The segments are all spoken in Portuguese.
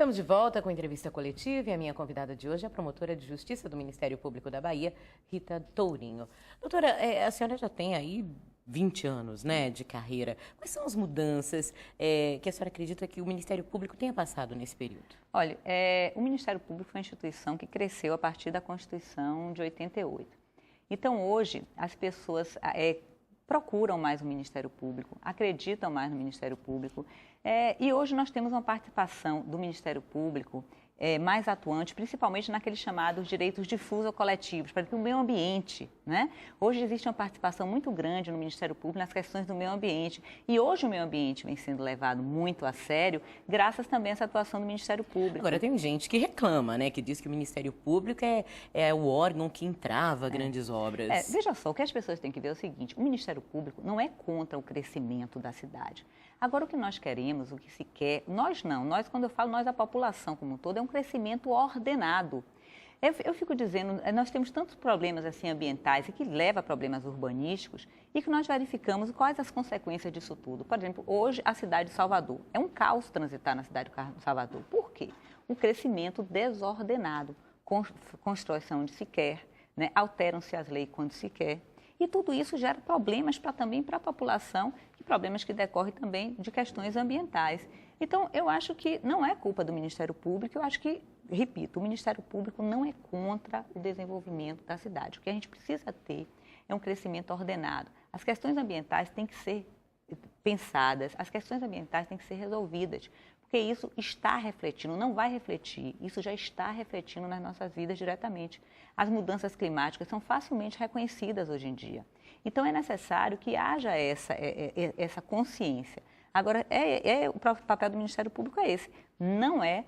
Estamos de volta com a entrevista coletiva e a minha convidada de hoje é a promotora de Justiça do Ministério Público da Bahia, Rita Tourinho. Doutora, a senhora já tem aí 20 anos, né, de carreira. Quais são as mudanças que a senhora acredita que o Ministério Público tenha passado nesse período? Olha, o Ministério Público foi uma instituição que cresceu a partir da Constituição de 88. Então, hoje, as pessoas procuram mais o Ministério Público, acreditam mais no Ministério Público. E hoje nós temos uma participação do Ministério Público mais atuante, principalmente naqueles chamados direitos difusos ou coletivos, para o meio ambiente, né? Hoje existe uma participação muito grande no Ministério Público nas questões do meio ambiente. E hoje o meio ambiente vem sendo levado muito a sério, graças também a essa atuação do Ministério Público. Agora, tem gente que reclama, né? Que diz que o Ministério Público é o órgão que entrava grandes obras. Veja só, o que as pessoas têm que ver é o seguinte: o Ministério Público não é contra o crescimento da cidade. Agora, o que nós queremos, o que se quer, nós não, quando eu falo nós, a população como um todo, é um crescimento ordenado. Eu fico dizendo, nós temos tantos problemas assim ambientais e que leva a problemas urbanísticos e que nós verificamos quais as consequências disso tudo. Por exemplo, hoje a cidade de Salvador, é um caos transitar na cidade de Salvador. Por quê? Um crescimento desordenado, construção onde se quer, né? Alteram-se as leis quando se quer. E tudo isso gera problemas também para a população e problemas que decorrem também de questões ambientais. Então, eu acho que não é culpa do Ministério Público, eu acho que, repito, o Ministério Público não é contra o desenvolvimento da cidade. O que a gente precisa ter é um crescimento ordenado. As questões ambientais têm que ser pensadas, as questões ambientais têm que ser resolvidas, porque isso está refletindo, não vai refletir, isso já está refletindo nas nossas vidas diretamente. As mudanças climáticas são facilmente reconhecidas hoje em dia. Então, é necessário que haja essa consciência. Agora, o papel do Ministério Público é esse, não é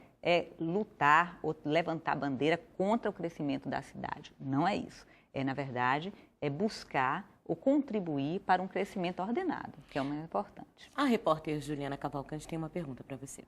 lutar ou levantar bandeira contra o crescimento da cidade. Não é isso. Na verdade, buscar ou contribuir para um crescimento ordenado, que é o mais importante. A repórter Juliana Cavalcante tem uma pergunta para você.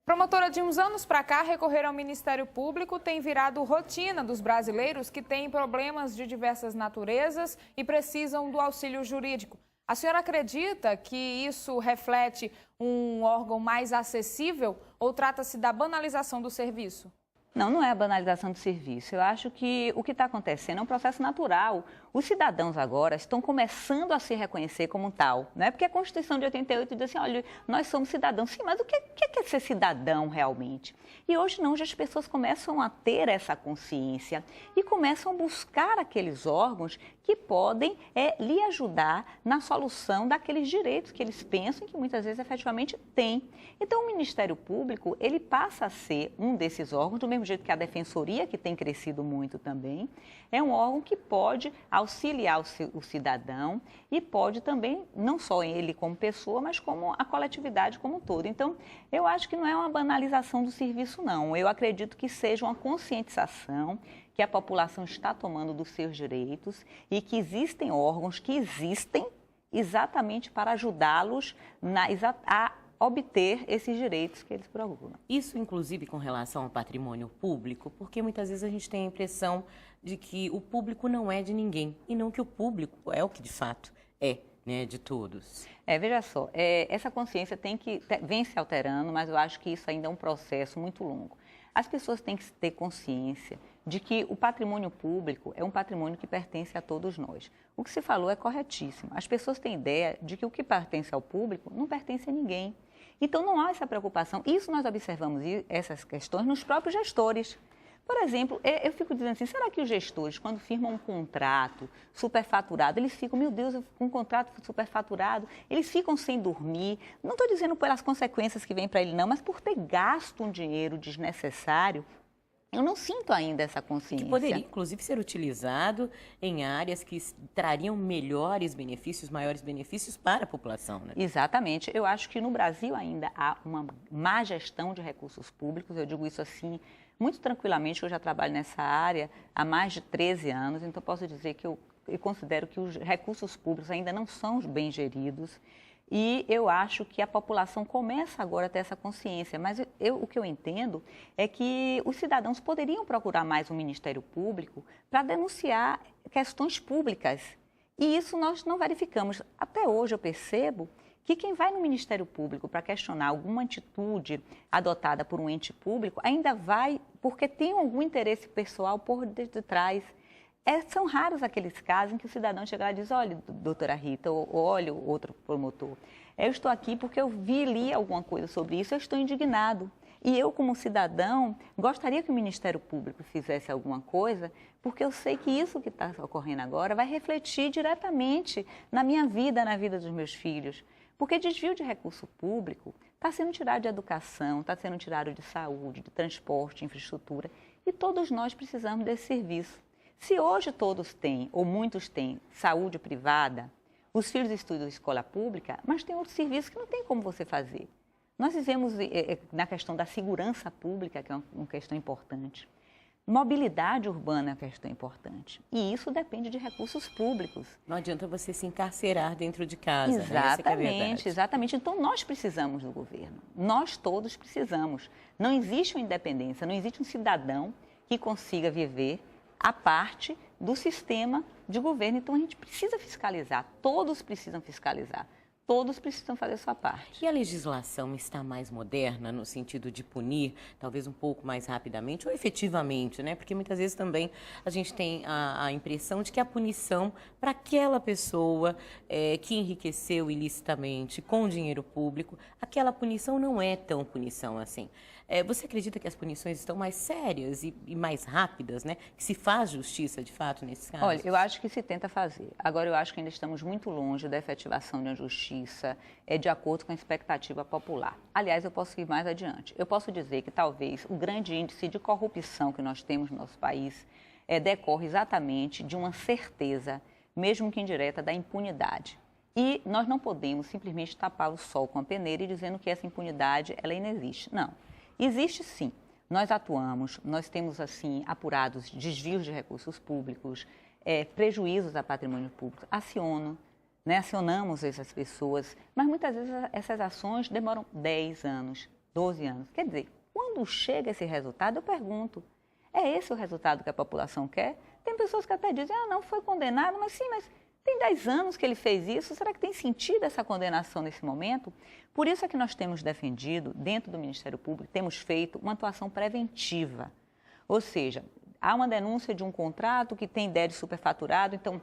Promotora, de uns anos para cá, recorrer ao Ministério Público tem virado rotina dos brasileiros que têm problemas de diversas naturezas e precisam do auxílio jurídico. A senhora acredita que isso reflete um órgão mais acessível ou trata-se da banalização do serviço? Não é a banalização do serviço. Eu acho que o que está acontecendo é um processo natural. Os cidadãos agora estão começando a se reconhecer como tal, né? Porque a Constituição de 88 diz assim, olha, nós somos cidadãos. Sim, mas o que é ser cidadão realmente? E hoje não, hoje as pessoas começam a ter essa consciência e começam a buscar aqueles órgãos que podem lhe ajudar na solução daqueles direitos que eles pensam que muitas vezes efetivamente têm. Então o Ministério Público, ele passa a ser um desses órgãos, do mesmo jeito que a Defensoria, que tem crescido muito também, é um órgão que pode auxiliar o cidadão e pode também, não só ele como pessoa, mas como a coletividade como um todo. Então, eu acho que não é uma banalização do serviço, não. Eu acredito que seja uma conscientização que a população está tomando dos seus direitos e que existem órgãos que existem exatamente para ajudá-los a obter esses direitos que eles procuram. Isso, inclusive, com relação ao patrimônio público, porque muitas vezes a gente tem a impressão de que o público não é de ninguém e não que o público é o que de fato é, né, de todos. Veja só, essa consciência vem se alterando, mas eu acho que isso ainda é um processo muito longo. As pessoas têm que ter consciência de que o patrimônio público é um patrimônio que pertence a todos nós. O que se falou é corretíssimo. As pessoas têm ideia de que o que pertence ao público não pertence a ninguém. Então, não há essa preocupação. Isso nós observamos, essas questões, nos próprios gestores. Por exemplo, eu fico dizendo assim, será que os gestores, quando firmam um contrato superfaturado, eles ficam, meu Deus, com um contrato superfaturado, eles ficam sem dormir? Não estou dizendo pelas consequências que vêm para ele, não, mas por ter gasto um dinheiro desnecessário. Eu não sinto ainda essa consciência. Que poderia, inclusive, ser utilizado em áreas que trariam melhores benefícios, maiores benefícios para a população, né? Exatamente. Eu acho que no Brasil ainda há uma má gestão de recursos públicos. Eu digo isso assim muito tranquilamente, que eu já trabalho nessa área há mais de 13 anos. Então, posso dizer que eu considero que os recursos públicos ainda não são bem geridos. E eu acho que a população começa agora a ter essa consciência, mas o que eu entendo é que os cidadãos poderiam procurar mais o Ministério Público para denunciar questões públicas. E isso nós não verificamos. Até hoje eu percebo que quem vai no Ministério Público para questionar alguma atitude adotada por um ente público ainda vai porque tem algum interesse pessoal por detrás. São raros aqueles casos em que o cidadão chega lá e diz, olha, doutora Rita, ou olha, o outro promotor, eu estou aqui porque eu li alguma coisa sobre isso, eu estou indignado. E eu, como cidadão, gostaria que o Ministério Público fizesse alguma coisa, porque eu sei que isso que está ocorrendo agora vai refletir diretamente na minha vida, na vida dos meus filhos. Porque desvio de recurso público está sendo tirado de educação, está sendo tirado de saúde, de transporte, infraestrutura, e todos nós precisamos desse serviço. Se hoje todos têm, ou muitos têm, saúde privada, os filhos estudam em escola pública, mas tem outros serviços que não tem como você fazer. Nós vivemos na questão da segurança pública, que é uma questão importante. Mobilidade urbana é uma questão importante. E isso depende de recursos públicos. Não adianta você se encarcerar dentro de casa. Exatamente, né? Essa que é a verdade. exatamente. Então, nós precisamos do governo. Nós todos precisamos. Não existe uma independência, não existe um cidadão que consiga viver à parte do sistema de governo. Então, a gente precisa fiscalizar. Todos precisam fiscalizar. Todos precisam fazer a sua parte. E a legislação está mais moderna no sentido de punir, talvez um pouco mais rapidamente ou efetivamente, né? Porque muitas vezes também a gente tem a impressão de que a punição para aquela pessoa que enriqueceu ilicitamente com dinheiro público, aquela punição não é tão punição assim. Você acredita que as punições estão mais sérias e mais rápidas, né? Que se faz justiça, de fato, nesses casos? Olha, eu acho que se tenta fazer. Agora, eu acho que ainda estamos muito longe da efetivação de uma justiça de acordo com a expectativa popular. Aliás, eu posso ir mais adiante. Eu posso dizer que talvez o grande índice de corrupção que nós temos no nosso país decorre exatamente de uma certeza, mesmo que indireta, da impunidade. E nós não podemos simplesmente tapar o sol com a peneira e dizendo que essa impunidade ela inexiste. Não. Existe sim. Nós atuamos, nós temos assim apurados desvios de recursos públicos, prejuízos a patrimônio público, acionamos essas pessoas, mas muitas vezes essas ações demoram 10 anos, 12 anos. Quer dizer, quando chega esse resultado, eu pergunto, é esse o resultado que a população quer? Tem pessoas que até dizem, não foi condenado, mas sim, mas tem 10 anos que ele fez isso, será que tem sentido essa condenação nesse momento? Por isso é que nós temos defendido, dentro do Ministério Público, temos feito uma atuação preventiva. Ou seja, há uma denúncia de um contrato que tem ideia de superfaturado, então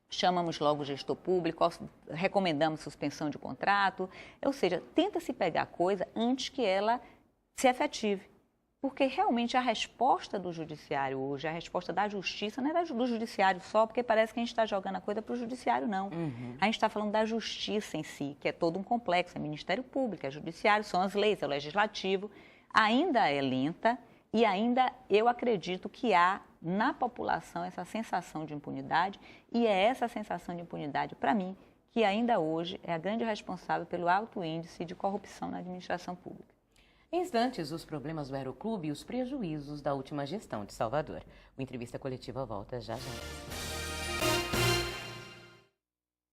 chamamos logo o gestor público, recomendamos suspensão de contrato, ou seja, tenta-se pegar a coisa antes que ela se efetive. Porque realmente a resposta do judiciário hoje, a resposta da justiça, não é do judiciário só, porque parece que a gente está jogando a coisa para o judiciário, não. A gente está falando da justiça em si, que é todo um complexo, é Ministério Público, é judiciário, são as leis, é o legislativo. Ainda é lenta e ainda eu acredito que há na população essa sensação de impunidade e é essa sensação de impunidade, para mim, que ainda hoje é a grande responsável pelo alto índice de corrupção na administração pública. Em instantes, os problemas do Aeroclube e os prejuízos da última gestão de Salvador. O Entrevista Coletiva volta já já.